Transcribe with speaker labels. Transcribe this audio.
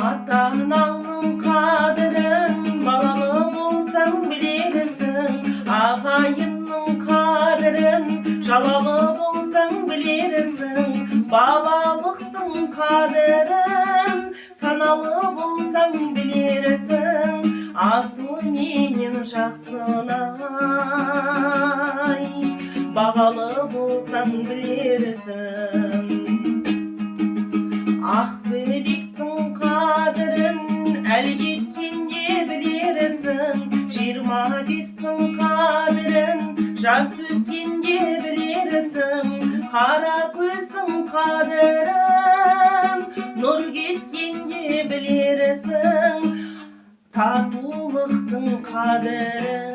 Speaker 1: Ata-ananın kadrin balalı bolsaң bilirsin. Ağayının kadrin jalalı bolsaң bilirsin. Balalıktın kadrin sanalı bolsaң bilirsin. Asıl menin жақсынай бағалы болсаң білерсің. Ақбілектің қадірін әлі кеткенде білерсің. 25-тің қадірін жас өткенде білерсің. Қара көздің қадірін нұр кеткенде білерсің. Татулықтың қадірін